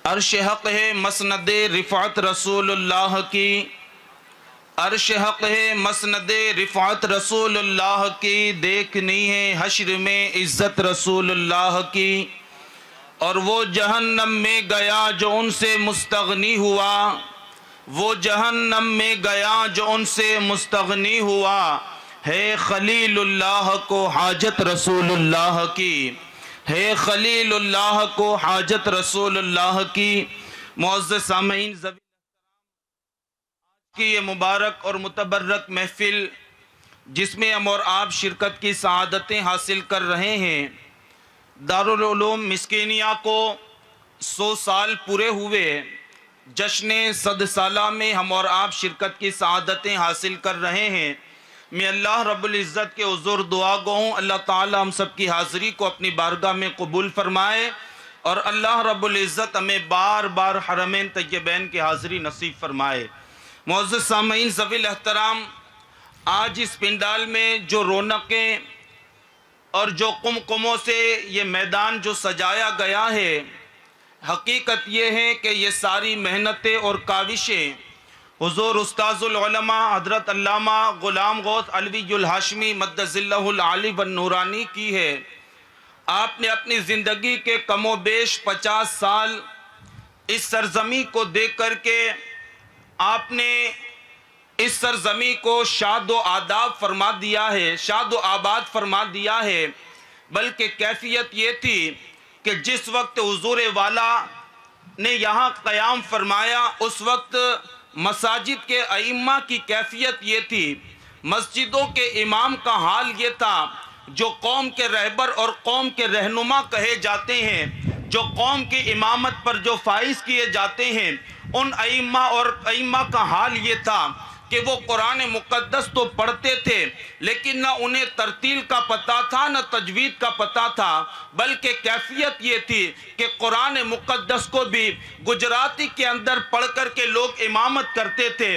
عرش حق ہے مسند رفعت رسول اللہ کی، عرش حق ہے مسند رفعت رسول اللہ کی، دیکھنی ہے حشر میں عزت رسول اللہ کی۔ اور وہ جہنم میں گیا جو ان سے مستغنی ہوا، وہ جہنم میں گیا جو ان سے مستغنی ہوا، ہے خلیل اللہ کو حاجت رسول اللہ کی، ہے خلیل اللہ کو حاجت رسول اللہ کی۔ معزز سامعین، آج کی یہ مبارک اور متبرک محفل جس میں ہم اور آپ شرکت کی سعادتیں حاصل کر رہے ہیں، دارالعلوم مسکینیہ کو 100 سال پورے ہوئے، جشن 100 سالہ میں ہم اور آپ شرکت کی سعادتیں حاصل کر رہے ہیں۔ میں اللہ رب العزت کے حضور دعا گو ہوں، اللہ تعالی ہم سب کی حاضری کو اپنی بارگاہ میں قبول فرمائے، اور اللہ رب العزت ہمیں بار بار حرمین طیبین کی حاضری نصیب فرمائے۔ معزز سامعین ذوی الاحترام، آج اس پنڈال میں جو رونقیں اور جو قمقموں سے یہ میدان جو سجایا گیا ہے، حقیقت یہ ہے کہ یہ ساری محنتیں اور کاوشیں حضور استاذ العلماء حضرت علامہ غلام غوث علوی الہاشمی مدد اللہ العالی والنورانی کی ہے۔ آپ نے اپنی زندگی کے کم و بیش 50 سال اس سرزمین کو دیکھ کر کے آپ نے اس سرزمین کو شاد و آداب فرما دیا ہے، شاد و آباد فرما دیا ہے۔ بلکہ کیفیت یہ تھی کہ جس وقت حضور والا نے یہاں قیام فرمایا، اس وقت مساجد کے ائمہ کی کیفیت یہ تھی، مسجدوں کے امام کا حال یہ تھا، جو قوم کے رہبر اور قوم کے رہنما کہے جاتے ہیں، جو قوم کی امامت پر جو فائز کیے جاتے ہیں، ان ائمہ کا حال یہ تھا کہ وہ قرآن مقدس تو پڑھتے تھے، لیکن نہ انہیں ترتیل کا پتہ تھا، نہ تجوید کا پتہ تھا، بلکہ کیفیت یہ تھی کہ قرآن مقدس کو بھی گجراتی کے اندر پڑھ کر کے لوگ امامت کرتے تھے۔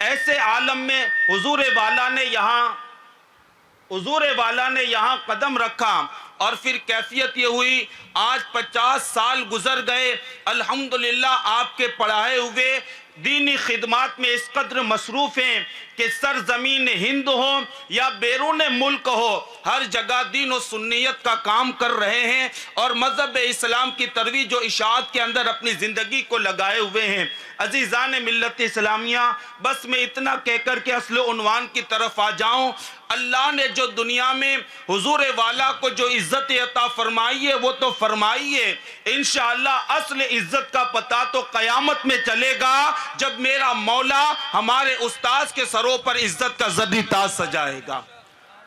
ایسے عالم میں حضور والا نے یہاں قدم رکھا، اور پھر کیفیت یہ ہوئی، آج 50 سال گزر گئے، الحمدللہ آپ کے پڑھائے ہوئے دینی خدمات میں اس قدر مصروف ہیں کہ سرزمین ہند ہو یا بیرون ملک ہو، ہر جگہ دین و سنیت کا کام کر رہے ہیں، اور مذہب اسلام کی ترویج و اشاعت کے اندر اپنی زندگی کو لگائے ہوئے ہیں۔ عزیزان ملت اسلامیہ، بس میں اتنا کہہ کر کے اصل عنوان کی طرف آ جاؤں۔ اللہ نے جو دنیا میں حضور والا کو جو عزت عطا فرمائی ہے، وہ تو فرمائی ہے، انشاءاللہ اصل عزت کا پتہ تو قیامت میں چلے گا، جب میرا مولا ہمارے استاذ کے سروں پر عزت کا زرعی تاج سجائے گا،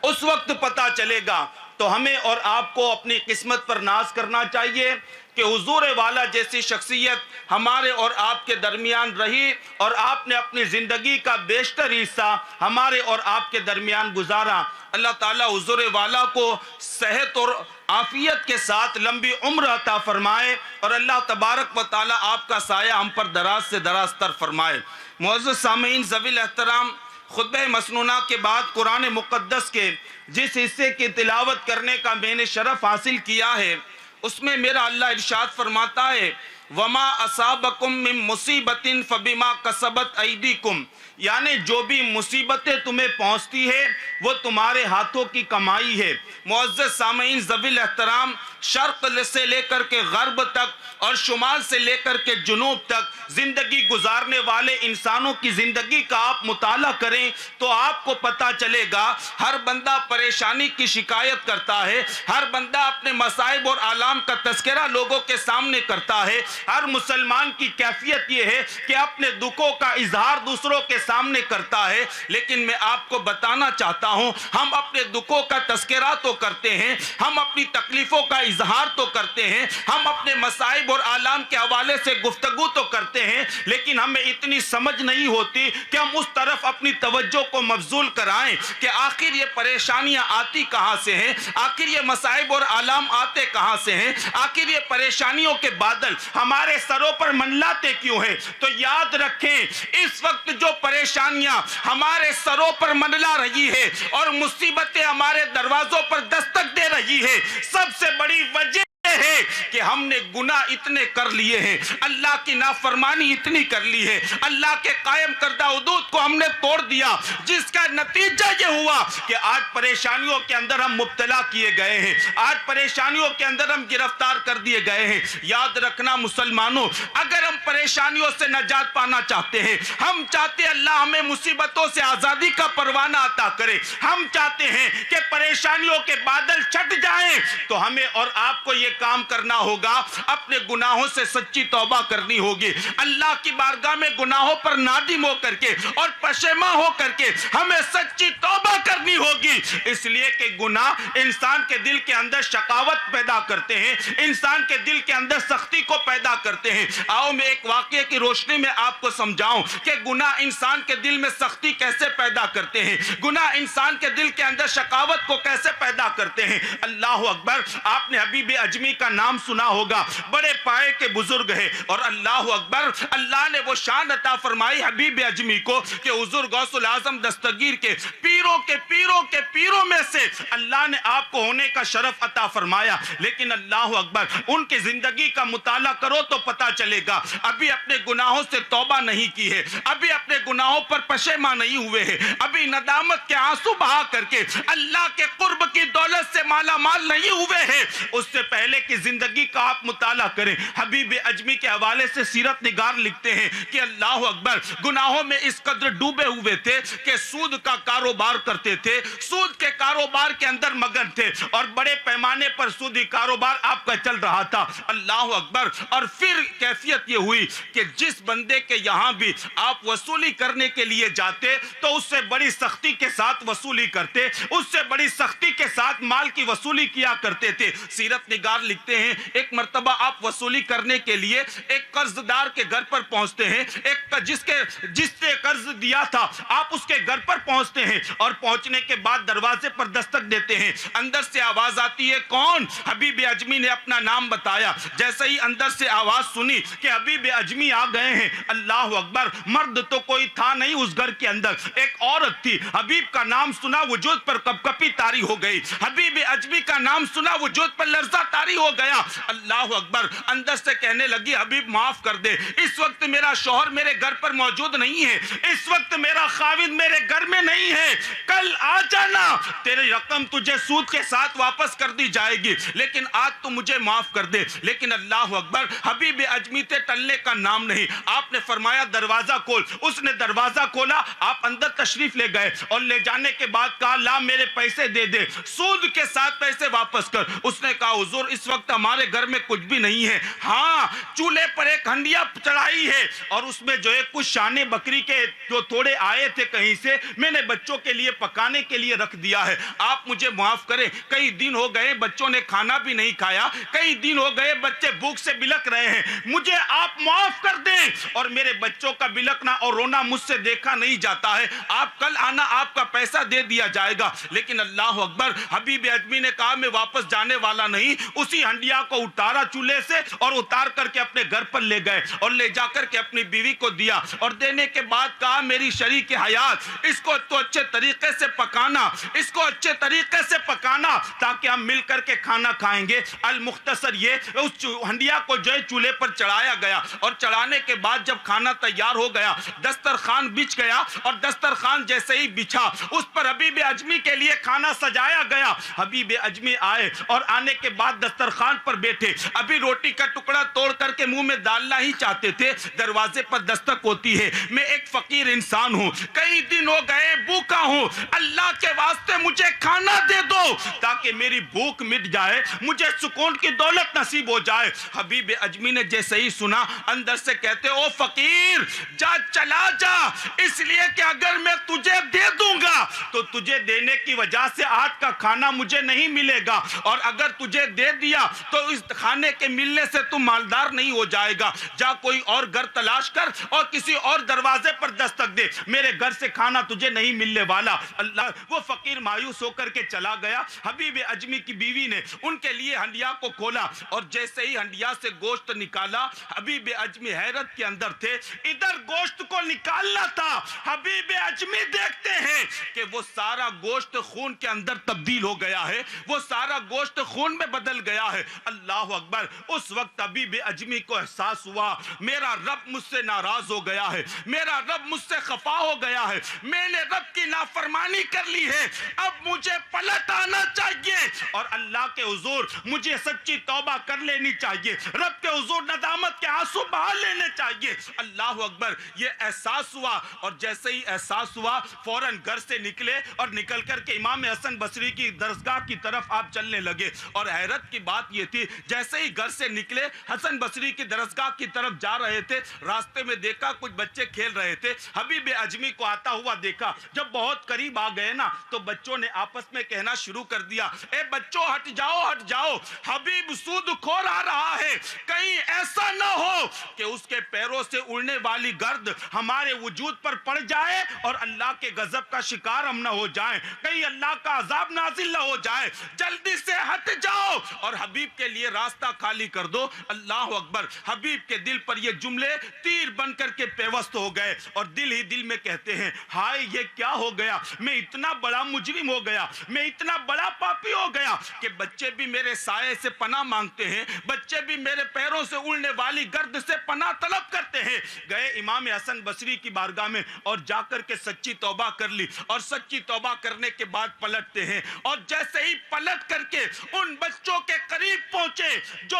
اس وقت پتہ چلے گا۔ تو ہمیں اور آپ کو اپنی قسمت پر ناز کرنا چاہیے کہ حضور والا جیسی شخصیت ہمارے اور آپ کے درمیان رہی، اور آپ نے اپنی زندگی کا بیشتر حصہ ہمارے اور آپ کے درمیان گزارا۔ اللہ تعالیٰ حضور والا کو صحت اور عافیت کے ساتھ لمبی عمر عطا فرمائے، اور اللہ تبارک و تعالیٰ آپ کا سایہ ہم پر دراز سے دراز تر فرمائے۔ معزز سامعین ذوی الاحترام، خطبہ مسنونہ کے بعد قرآن مقدس کے جس حصے کی تلاوت کرنے کا میں نے شرف حاصل کیا ہے، اس میں میرا اللہ ارشاد فرماتا ہے، وَمَا أَصَابَكُم مِّن مُّصِيبَةٍ فَبِمَا كَسَبَتْ أَيْدِيكُمْ، یعنی جو بھی مصیبتیں تمہیں پہنچتی ہے وہ تمہارے ہاتھوں کی کمائی ہے۔ معزز سامعین ذوی الاحترام، شرق سے لے کر کے غرب تک اور شمال سے لے کر کے جنوب تک زندگی گزارنے والے انسانوں کی زندگی کا آپ مطالعہ کریں تو آپ کو پتہ چلے گا، ہر بندہ پریشانی کی شکایت کرتا ہے، ہر بندہ اپنے مصائب اور آلام کا تذکرہ لوگوں کے سامنے کرتا ہے۔ ہر مسلمان کی کیفیت یہ ہے کہ اپنے دکھوں کا اظہار دوسروں کے سامنے کرتا ہے، لیکن میں آپ کو بتانا چاہتا ہوں، ہم اپنے دکھوں کا تذکرہ تو کرتے ہیں، ہم اپنی تکلیفوں کا اظہار تو کرتے ہیں، ہم اپنے مصائب اور آلام کے حوالے سے گفتگو تو کرتے ہیں، لیکن ہمیں اتنی سمجھ نہیں ہوتی کہ ہم اس طرف اپنی توجہ کو مبذول کرائیں کہ آخر یہ پریشانیاں آتی کہاں سے ہیں، آخر یہ مصائب اور آلام آتے کہاں سے ہیں، آخر یہ پریشانیوں کے بادل ہمارے سروں پر منڈلاتے کیوں ہیں۔ تو یاد رکھیں، اس وقت جو پریشانیاں ہمارے سروں پر منڈلا رہی ہے اور مصیبتیں ہمارے دروازوں پر دستک دے رہی ہے، سب سے بڑی وجہ سوچتے ہیں کہ ہم نے گناہ اتنے کر لیے ہیں, اللہ کی نافرمانی اتنی کر لی ہے, اللہ کے قائم کردہ حدود کو ہم نے توڑ دیا, جس کا نتیجہ یہ ہوا کہ آج پریشانیوں کے اندر ہم مبتلا کیے گئے ہیں, آج پریشانیوں کے اندر ہم گرفتار کر دیے گئے ہیں. یاد رکھنا مسلمانوں, اگر ہم پریشانیوں سے نجات پانا چاہتے ہیں, ہم چاہتے ہیں اللہ ہمیں مصیبتوں سے آزادی کا پروانہ عطا کرے, ہم چاہتے ہیں کہ پریشانیوں کے بادل چھٹ جائیں, تو ہمیں اور آپ کو یہ کام کرنا ہوگا, اپنے گناہوں سے سچی توبہ کرنی ہوگی, اللہ کی بارگاہ میں گناہوں پر نادم ہو کر کے اور پشیماں ہو کر کے ہمیں سچی توبہ کرنی ہوگی. اس لیے کہ گناہ انسان کے دل کے اندر شقاوت پیدا کرتے ہیں, انسان کے دل کے اندر سختی کو پیدا کرتے ہیں. آؤ میں ایک واقعے کی روشنی میں آپ کو سمجھاؤں کہ گناہ انسان کے دل میں سختی کیسے پیدا کرتے ہیں, گناہ انسان کے دل کے اندر شقاوت کو کیسے پیدا کرتے ہیں. اللہ اکبر, آپ نے حبیب اجمی کا نام سنا ہوگا, بڑے پائے کے بزرگ ہیں, اور اللہ اکبر, اللہ نے وہ شان عطا فرمائی حبیب اجمی کو کہ حضور غوث الاعظم دستگیر کے پیروں کے پیروں کے پیروں میں سے اللہ نے آپ کو ہونے کا شرف عطا فرمایا. لیکن اللہ اکبر, ان کی زندگی کا مطالعہ کرو تو پتا چلے گا ابھی اپنے گناہوں سے توبہ نہیں کی ہے, ابھی اپنے گناہوں پر پشیماں نہیں ہوئے ہیں, ابھی ندامت کے آنسو بہا کر کے اللہ کے قرب کی دولت سے مالا مال نہیں ہوئے ہیں. اس سے پہلے کی زندگی کا آپ مطالعہ کریں. حبیب اجمی کے حوالے سے سیرت نگار لکھتے ہیں کہ اللہ اکبر, گناہوں میں اس قدر ڈوبے ہوئے تھے کہ سود کا کاروبار کرتے تھے, سود کے کاروبار کے اندر مگن تھے, اور بڑے پیمانے پر سودی کاروبار آپ کا چل رہا تھا. اللہ اکبر, اور پھر کیفیت یہ ہوئی کہ جس بندے کے یہاں بھی آپ وصولی کرنے کے لیے جاتے تو اس سے بڑی سختی کے ساتھ وصولی کرتے, اس سے بڑی سختی کے ساتھ مال کی وصولی کیا کرتے تھے. سیرت نگار لکھتے ہیں ایک مرتبہ آپ وصولی کرنے کے لیے ایک قرض دار کے گھر پر پہنچتے ہیں, ایک جس سے قرض دیا تھا آپ اس کے گھر پر پہنچتے ہیں, اور پہنچنے کے بعد دروازے پر دستک دیتے ہیں. اندر سے آواز آتی ہے, کون؟ حبیب اجمی نے اپنا نام بتایا. جیسے ہی اندر سے آواز سنی کہ حبیب اجمی آ گئے ہیں, اللہ اکبر, مرد تو کوئی تھا نہیں اس گھر کے اندر, ایک عورت تھی. حبیب کا نام سنا وجود پر کپکپی طاری ہو گئی, حبیب اجمی کا نام سنا وجود پر لرزہ طاری ہو گیا. اللہ اکبر, اندر سے کہنے لگی حبیب معاف کر دے, اس وقت میرا شوہر میرے گھر پر موجود نہیں ہے, اس وقت میرا خاوند میرے گھر میں نہیں ہے, کل آ جانا, تیری رقم تجھے سود کے ساتھ واپس کر دی جائے گی, لیکن آج تو مجھے معاف کر دے. لیکن اللہ اکبر, حبیب اجمی تے ٹلنے کا نام نہیں. آپ نے فرمایا دروازہ کھول, اس نے دروازہ کھولا, آپ اندر تشریف لے گئے, اور لے جانے کے بعد کہا لا میرے پیسے دے دے, سود کے ساتھ پیسے واپس کر. اس نے کہا حضور اس وقت ہمارے گھر میں کچھ بھی نہیں ہے, ہاں چولہے پر ایک ہنڈیا چڑھائی ہے, اور اس میں جو ہے کچھ شانے بکری کے جو تھوڑے آئے تھے کہیں سے, میں نے بچوں کے لیے پکانے کے لیے رکھ دیا ہے, آپ مجھے معاف کریں. کئی دن ہو گئے بچوں نے کھانا بھی نہیں کھایا, کئی دن ہو گئے بچے بھوک سے بلک رہے ہیں, مجھے آپ معاف کر دیں, اور میرے بچوں کا بلکنا اور رونا مجھ سے دیکھا نہیں جاتا ہے, آپ کل آنا, آپ کا پیسہ دے دیا جائے گا. لیکن اللہ اکبر, حبیب اجمی نے کہا میں واپس جانے والا نہیں. اسی ہنڈیا کو اتارا چولہے سے, اور اتار کر کے اپنے گھر پر لے گئے, اور لے جا کر کے اپنی بیوی کو دیا, اور دینے کے بعد کہا میری شریک حیات, اس کو تو اچھے طریقے سے پکانا, اس کو اچھے طریقے سے پکانا تاکہ ہم مل کر کے کھانا کھائیں گے. المختصر یہ اس ہنڈیا کو جو ہے چولہے پر چڑھایا گیا, اور چڑھانے کے بعد جب کھانا تیار ہو گیا, دسترخوان بچھ گیا, اور دسترخوان جیسے ہی بچھا اس پر حبیب اجمی کے لیے کھانا سجایا گیا. حبیب اجمی آئے, اور آنے کے بعد دسترخوان پر بیٹھے, ابھی روٹی کا ٹکڑا توڑ کر کے منہ میں ڈالنا ہی چاہتے تھے, دروازے پر دستک ہوتی ہے. میں ایک فقیر انسان ہوں, کئی دن ہو گئے بھوکا ہوں, اللہ کے واسطے مجھے کھانا دے دو تاکہ میری بھوک مٹ جائے, مجھے سکون کی دولت نصیب ہو جائے. حبیب اجمی نے جیسے ہی سنا, اندر سے کہتے او فقیر جا, چلا جا, اس لیے کہ اگر میں تجھے دے دوں گا تو تجھے دینے کی وجہ سے آج کا کھانا مجھے نہیں ملے گا, اور اگر تجھے دے دیا تو اس کھانے کے ملنے سے تم مالدار نہیں ہو جائے گا. جا کوئی اور گھر تلاش کر اور کسی اور دروازے پر دستک دے, میرے گھر سے کھانا تجھے نہیں ملنے والا. اللہ, وہ فقیر مایوس ہو کر کے چلا گیا. حبیب اجمی کی بیوی نے ان کے لیے ہنڈیا کو کھولا, اور جیسے ہی ہنڈیا سے گوشت نکالا, حبیب اجمی حیرت کے اندر تھے, ادھر گوشت کو نکالنا تھا, حبیب اجمی دیکھتے ہیں کہ وہ سارا گوشت خون کے اندر تبدیل ہو گیا ہے, وہ سارا گوشت خون میں بدل گیا گیا ہے۔ اللہ اکبر۔ اس وقت حبیب اجمی کو احساس ہوا میرا رب مجھ سے ناراض ہو گیا ہے، میرا رب مجھ سے خفا ہو گیا ہے، میں نے رب کی نافرمانی کر لی ہے، اب مجھے پلٹ آنا چاہیے اور اللہ کے حضور مجھے سچی توبہ کر لینی چاہیے، رب کے حضور ندامت کے آنسو بہا لینے چاہیے۔ اللہ اکبر۔ یہ احساس ہوا اور جیسے ہی احساس ہوا فوراً گھر سے نکلے اور نکل کر کے امام حسن بصری کی درسگاہ کی طرف آپ چلنے لگے۔ اور حیرت کی بات یہ تھی جیسے ہی گھر سے نکلے حسن بصری کی درسگاہ کی طرف جا رہے تھے، راستے میں دیکھا کچھ بچے کھیل رہے تھے، حبیب اجمی کو آتا ہوا دیکھا۔ جب بہت قریب آ گئے نا تو بچوں نے آپس میں کہنا شروع کر دیا، اے بچوں ہٹ جاؤ ہٹ جاؤ، حبیب سود کھور آ رہا ہے، کہیں ایسا نہ ہو کہ اس کے پیروں سے اڑنے والی گرد ہمارے وجود پر پڑ جائے اور اللہ کے غضب کا شکار ہم نہ ہو جائیں، کہیں اللہ کا عذاب نازل نہ ہو جائے، جلدی سے ہٹ جاؤ اور حبیب کے لیے راستہ خالی کر دو۔ اللہ اکبر۔ حبیب کے دل پر یہ جملے تیر بن کر کے پیوست ہو گئے اور دل ہی دل میں کہتے ہیں ہائے یہ کیا ہو گیا، میں اتنا بڑا مجرم ہو گیا، میں اتنا بڑا پاپی ہو گیا کہ بچے بھی میرے سائے سے پناہ مانگتے ہیں، بچے بھی میرے پیروں سے اڑنے والی گرد سے پناہ طلب کرتے ہیں۔ گئے امام حسن بصری کی بارگاہ میں اور جا کر کے سچی توبہ کر لی اور سچی توبہ کرنے کے بعد پلٹتے ہیں اور جیسے ہی پلٹ کر کے ان بچوں کے قریب پہنچے جو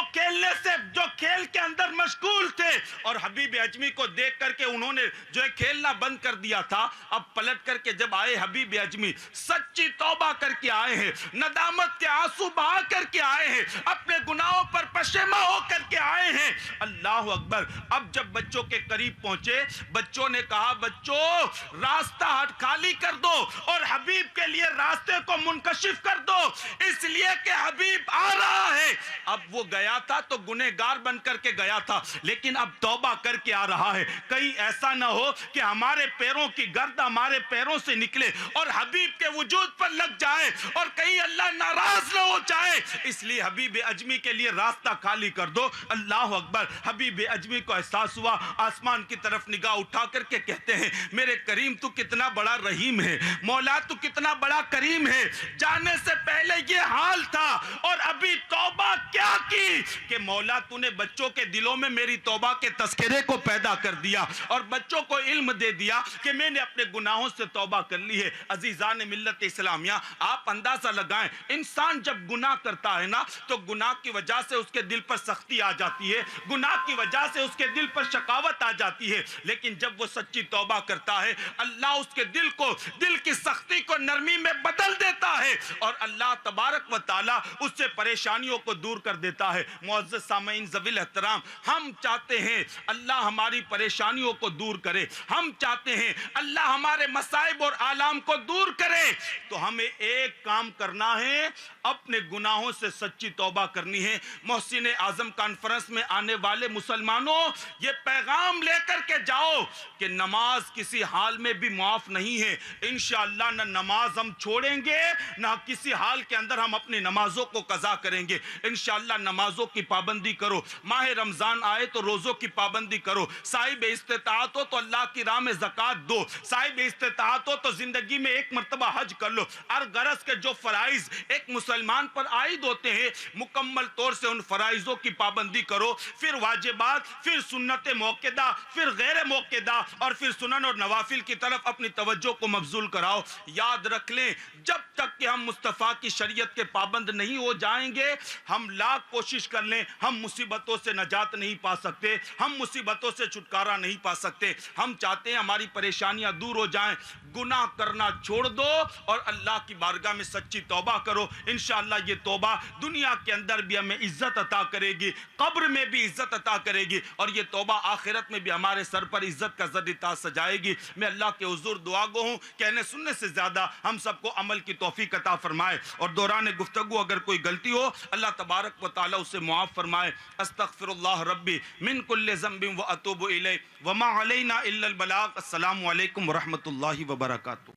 کھیل کے اندر مشغول تھے اور حبیب اجمی کو دیکھ کر کے انہوں نے جو ہے کھیلنا بند کر دیا تھا، اب پلٹ کر کے جب آئے حبیب اجمی سچی توبہ کر کے آئے ہیں، ندامت کے آنسو بہا کر کے آئے ہیں، اپنے گناہوں پر پشیماں ہو کر کے آئے ہیں۔ اللہ اکبر۔ اب جب بچوں کے قریب پہنچے بچوں نے کہا بچوں راستہ ہٹ خالی کر دو اور حبیب کے لیے راستے کو منکشف کر دو، اس لیے کہ حبیب آ رہا ہے۔ اب وہ گیا تھا تو گنہگار بن کر کے گیا تھا لیکن اب توبہ کر کے آ رہا ہے، کہیں ایسا نہ ہو کہ ہمارے پیروں کی گرد ہمارے پیروں سے نکلے اور حبیب کے وجود پر لگ جائے اور کہیں اللہ ناراض نہ ہو جائے، اس لیے حبیب اجمی کے لیے راستہ خالی کر دو۔ اللہ اکبر۔ حبیب اجمی کو احساس ہوا، آسمان کی طرف نگاہ اٹھا کر کے کہتے ہیں میرے کریم تو کتنا بڑا رحیم ہے، مولا تو کتنا بڑا کریم ہے، جانے سے پہلے یہ حال تھا اور ابھی توبہ کیا کی کہ مولا تو نے بچوں کے دلوں میں میری توبہ کے تذکرے کو پیدا کر دیا اور بچوں کو علم دے دیا کہ میں نے اپنے گناہوں سے توبہ کر لی ہے۔ عزیزان ملت اسلامیہ، آپ اندازہ لگائیں انسان جب گناہ کرتا ہے نا تو گناہ کی وجہ سے اس کے دل پر سختی آ جاتی ہے، گناہ کی وجہ سے اس کے دل پر شقاوت آ جاتی ہے، لیکن جب وہ سچی توبہ کرتا ہے اللہ اس کے دل کی سختی کو نرمی میں بدل دیتا ہے اور اللہ تبارک و تعالی اس سے پریشانیوں کو دور کر دیتا ہے۔ معزز سامعین ذوی الاحترام، ہم چاہتے ہیں اللہ ہماری پریشانیوں کو دور کرے، ہم چاہتے ہیں اللہ ہمارے مصائب اور آلام کو دور کرے، تو ہمیں ایک کام کرنا ہے، اپنے گناہوں سے سچی توبہ کرنی ہے۔ محسن اعظم کانفرنس میں آنے والے مسلمانوں یہ پیغام لے کر کے جاؤ کہ نماز کسی حال میں بھی معاف نہیں ہے، انشاءاللہ نہ نماز ہم چھوڑیں گے نہ کسی حال کے اندر ہم اپنی نمازوں کو قضا کریں گے۔ انشاءاللہ نمازوں کی پابندی کرو، ماہ رمضان آئے تو روزوں کی پابندی کرو، صاحب استطاعت ہو تو اللہ کی راہ میں زکوٰۃ دو، صاحب استطاعت ہو تو زندگی میں ایک مرتبہ حج کر لو۔ اور غرض کے جو فرائض ایک مسلمان پر عائد ہوتے ہیں مکمل طور سے ان فرائضوں کی پابندی کرو، پھر واجبات، پھر سنت موقدہ، پھر غیر موقدہ اور پھر سنن اور نوافل کی طرف اپنی توجہ کو مبذول کراؤ۔ یاد رکھ لیں جب تک کہ ہم مصطفیٰ کی شریعت کے پابند نہیں ہو جائیں گے، ہم لاکھ کوشش کر لیں ہم مصیبتوں سے نجات نہیں پا سکتے، ہم مصیبتوں سے چھٹکارا نہیں پا سکتے۔ ہم چاہتے ہیں ہماری پریشانیاں دور ہو جائیں، گناہ کرنا چھوڑ دو اور اللہ کی بارگاہ میں سچی توبہ کرو۔ انشاءاللہ یہ توبہ دنیا کے اندر بھی ہمیں عزت عطا کرے گی، قبر میں بھی عزت عطا کرے گی اور یہ توبہ آخرت میں بھی ہمارے سر پر عزت کا زر تاج سجائے گی۔ میں اللہ کے حضور دعا گو ہوں کہنے سننے سے زیادہ ہم سب کو عمل کی توفیق عطا فرمائے اور دوران گفتگو اگر کوئی غلطی ہو اللہ تبارک و تعالی اسے معاف فرمائے۔ استغفر اللہ ربی من کل ذنب و اتوب الیہ وما علینا الا البلاغ۔ السلام علیکم ورحمۃ اللہ وبرکاتہ۔